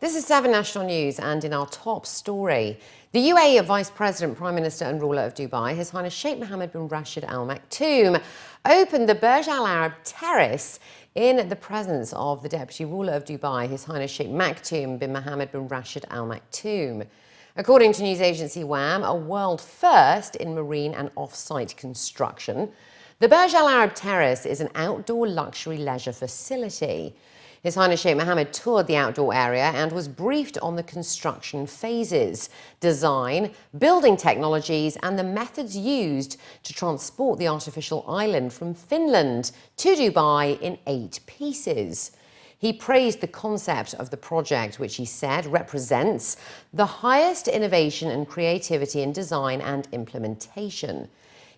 This is 7 National News, and in our top story, the UAE Vice President, Prime Minister and ruler of Dubai, His Highness Sheikh Mohammed bin Rashid Al Maktoum, opened the Burj Al Arab Terrace in the presence of the Deputy Ruler of Dubai, His Highness Sheikh Maktoum bin Mohammed bin Rashid Al Maktoum. According to news agency WAM, a world first in marine and off-site construction, the Burj Al Arab Terrace is an outdoor luxury leisure facility. His Highness Sheikh Mohammed toured the outdoor area and was briefed on the construction phases, design, building technologies and the methods used to transport the artificial island from Finland to Dubai in 8 pieces. He praised the concept of the project, which he said represents the highest innovation and creativity in design and implementation.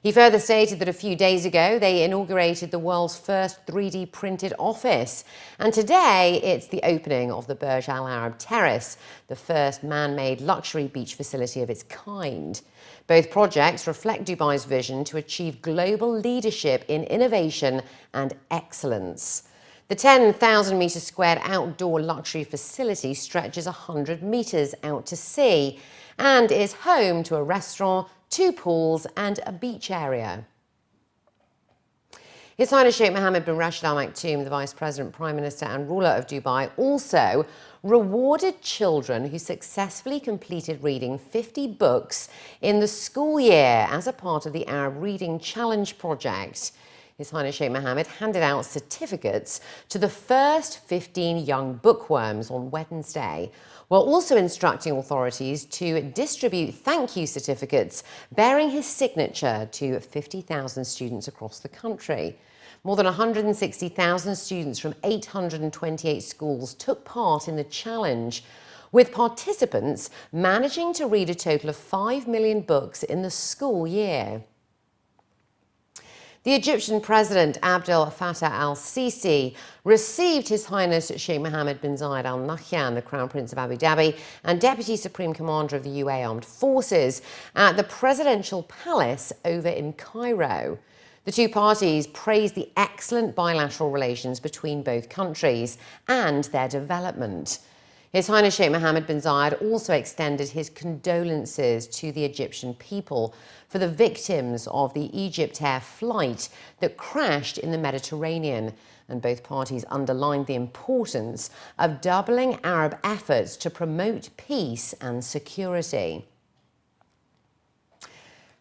He further stated that a few days ago they inaugurated the world's first 3D printed office, and today it's the opening of the Burj Al Arab Terrace, the first man-made luxury beach facility of its kind. Both projects reflect Dubai's vision to achieve global leadership in innovation and excellence. The 10,000-metre squared outdoor luxury facility stretches 100 metres out to sea and is home to a restaurant, 2 pools and a beach area. His Highness Sheikh Mohammed bin Rashid Al Maktoum, the Vice President, Prime Minister and ruler of Dubai, also rewarded children who successfully completed reading 50 books in the school year as a part of the Arab Reading Challenge project. His Highness Sheikh Mohammed handed out certificates to the first 15 young bookworms on Wednesday, while also instructing authorities to distribute thank you certificates bearing his signature to 50,000 students across the country. More than 160,000 students from 828 schools took part in the challenge, with participants managing to read a total of 5 million books in the school year. The Egyptian President Abdel Fattah al-Sisi received His Highness Sheikh Mohammed bin Zayed Al Nahyan, the Crown Prince of Abu Dhabi and Deputy Supreme Commander of the UAE Armed Forces, at the Presidential Palace over in Cairo. The two parties praised the excellent bilateral relations between both countries and their development. His Highness Sheikh Mohammed bin Zayed also extended his condolences to the Egyptian people for the victims of the Egyptair flight that crashed in the Mediterranean, and both parties underlined the importance of doubling Arab efforts to promote peace and security.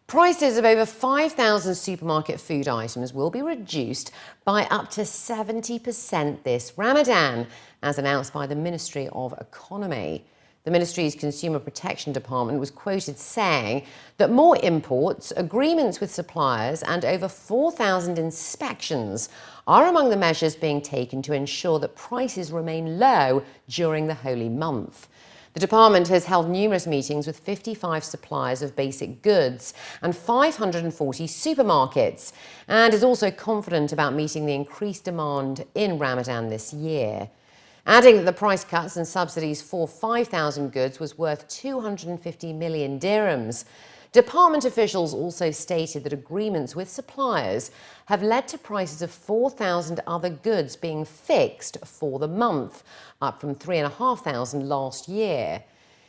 Prices of over 5,000 supermarket food items will be reduced by up to 70% this Ramadan, as announced by the Ministry of Economy. The Ministry's Consumer Protection Department was quoted saying that more imports, agreements with suppliers and over 4,000 inspections are among the measures being taken to ensure that prices remain low during the holy month. The department has held numerous meetings with 55 suppliers of basic goods and 540 supermarkets, and is also confident about meeting the increased demand in Ramadan this year, adding that the price cuts and subsidies for 5,000 goods was worth 250 million dirhams. Department officials also stated that agreements with suppliers have led to prices of 4,000 other goods being fixed for the month, up from 3,500 last year.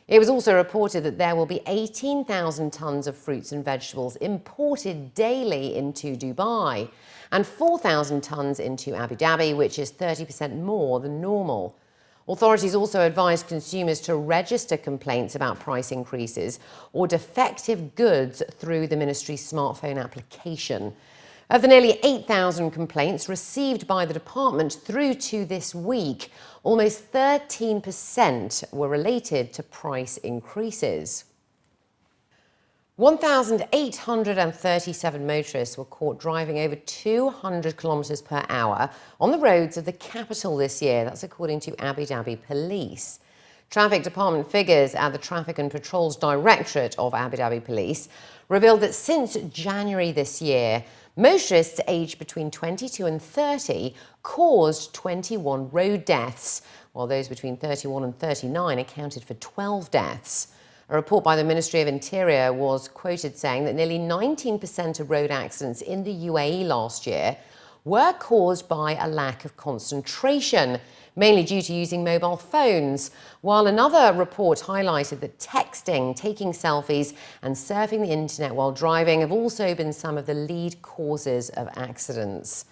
It was also reported that there will be 18,000 tonnes of fruits and vegetables imported daily into Dubai and 4,000 tonnes into Abu Dhabi, which is 30% more than normal. Authorities also advised consumers to register complaints about price increases or defective goods through the ministry's smartphone application. Of the nearly 8,000 complaints received by the department through to this week, almost 13% were related to price increases. 1,837 motorists were caught driving over 200 kilometres per hour on the roads of the capital this year. That's according to Abu Dhabi Police. Traffic Department figures at the Traffic and Patrols Directorate of Abu Dhabi Police revealed that since January this year, motorists aged between 22 and 30 caused 21 road deaths, while those between 31 and 39 accounted for 12 deaths. A report by the Ministry of Interior was quoted saying that nearly 19% of road accidents in the UAE last year were caused by a lack of concentration, mainly due to using mobile phones, while another report highlighted that texting, taking selfies, and surfing the internet while driving have also been some of the lead causes of accidents.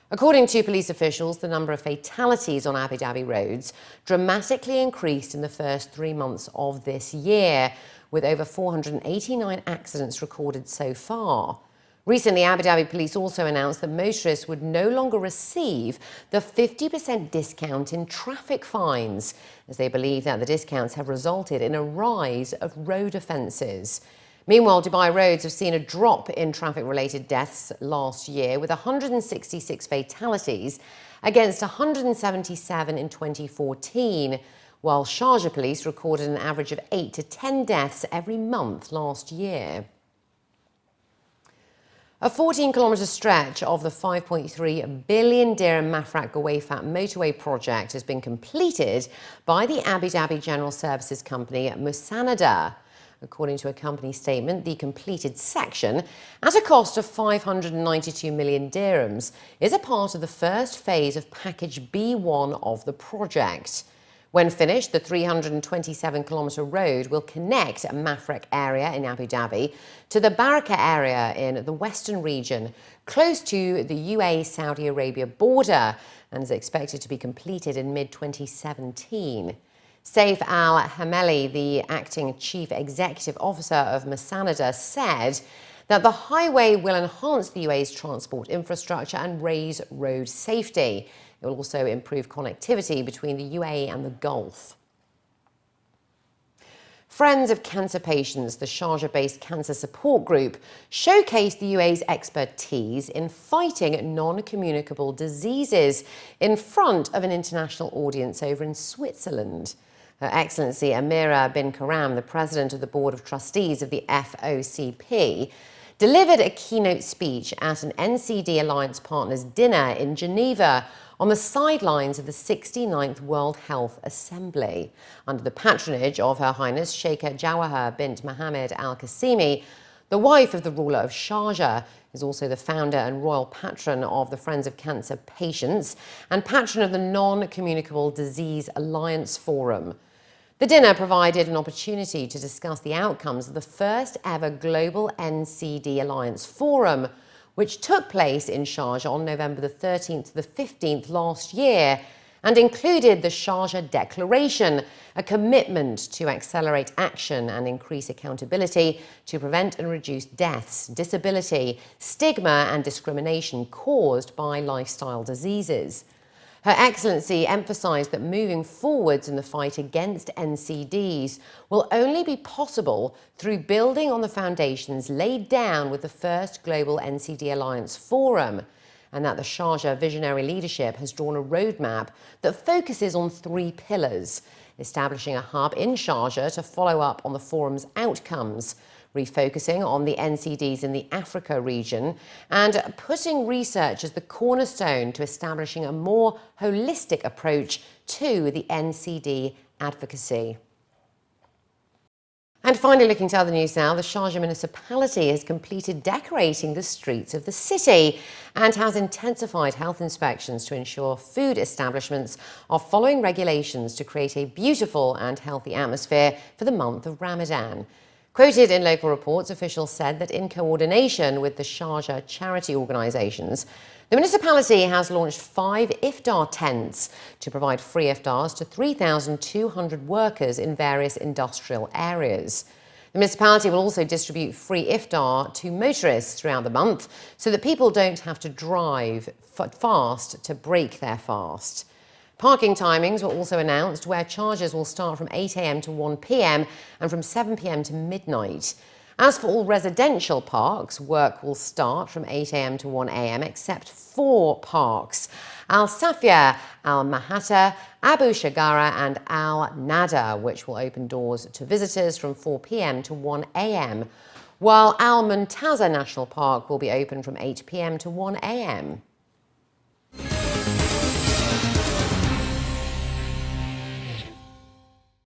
According to police officials, the number of fatalities on Abu Dhabi roads dramatically increased in the first 3 months of this year, with over 489 accidents recorded so far. Recently, Abu Dhabi police also announced that motorists would no longer receive the 50% discount in traffic fines, as they believe that the discounts have resulted in a rise of road offences. Meanwhile, Dubai roads have seen a drop in traffic-related deaths last year, with 166 fatalities against 177 in 2014, while Sharjah police recorded an average of 8 to 10 deaths every month last year. A 14-kilometre stretch of the 5.3 billion dirham Mafraq-Ghweifat motorway project has been completed by the Abu Dhabi General Services company Musanada. According to a company statement, the completed section, at a cost of 592 million dirhams, is a part of the first phase of package B1 of the project. When finished, the 327-kilometre road will connect Mafraq area in Abu Dhabi to the Baraka area in the western region, close to the UAE-Saudi Arabia border, and is expected to be completed in mid-2017. Saif Al-Hameli, the acting chief executive officer of Musanada, said that the highway will enhance the UAE's transport infrastructure and raise road safety. It will also improve connectivity between the UAE and the Gulf. Friends of Cancer Patients, the Sharjah-based cancer support group, showcased the UAE's expertise in fighting non-communicable diseases in front of an international audience over in Switzerland. Her Excellency Amira bin Karam, the President of the Board of Trustees of the FOCP, delivered a keynote speech at an NCD Alliance Partners dinner in Geneva on the sidelines of the 69th World Health Assembly, under the patronage of Her Highness Sheikha Jawahar bint Mohammed Al Qasimi. The wife of the ruler of Sharjah is also the founder and royal patron of the Friends of Cancer Patients and patron of the Non-Communicable Disease Alliance Forum. The dinner provided an opportunity to discuss the outcomes of the first ever global NCD Alliance Forum, which took place in Sharjah on November the 13th to the 15th last year, and included the Sharjah Declaration, a commitment to accelerate action and increase accountability to prevent and reduce deaths, disability, stigma and discrimination caused by lifestyle diseases. Her Excellency emphasised that moving forwards in the fight against NCDs will only be possible through building on the foundations laid down with the first global NCD Alliance Forum, and that the Sharjah visionary leadership has drawn a roadmap that focuses on 3 pillars: establishing a hub in Sharjah to follow up on the forum's outcomes, refocusing on the NCDs in the Africa region, and putting research as the cornerstone to establishing a more holistic approach to the NCD advocacy. And finally, looking to other news now, the Sharjah municipality has completed decorating the streets of the city and has intensified health inspections to ensure food establishments are following regulations to create a beautiful and healthy atmosphere for the month of Ramadan. Quoted in local reports, officials said that in coordination with the Sharjah charity organisations, the municipality has launched 5 iftar tents to provide free iftars to 3,200 workers in various industrial areas. The municipality will also distribute free iftar to motorists throughout the month so that people don't have to drive fast to break their fast. Parking timings were also announced, where charges will start from 8 a.m. to 1 p.m. and from 7 p.m. to midnight. As for all residential parks, work will start from 8 a.m. to 1 a.m. except 4 parks: Al Safia, Al Mahata, Abu Shagara and Al Nada, which will open doors to visitors from 4 p.m. to 1 a.m., while Al Muntaza National Park will be open from 8 p.m. to 1 a.m.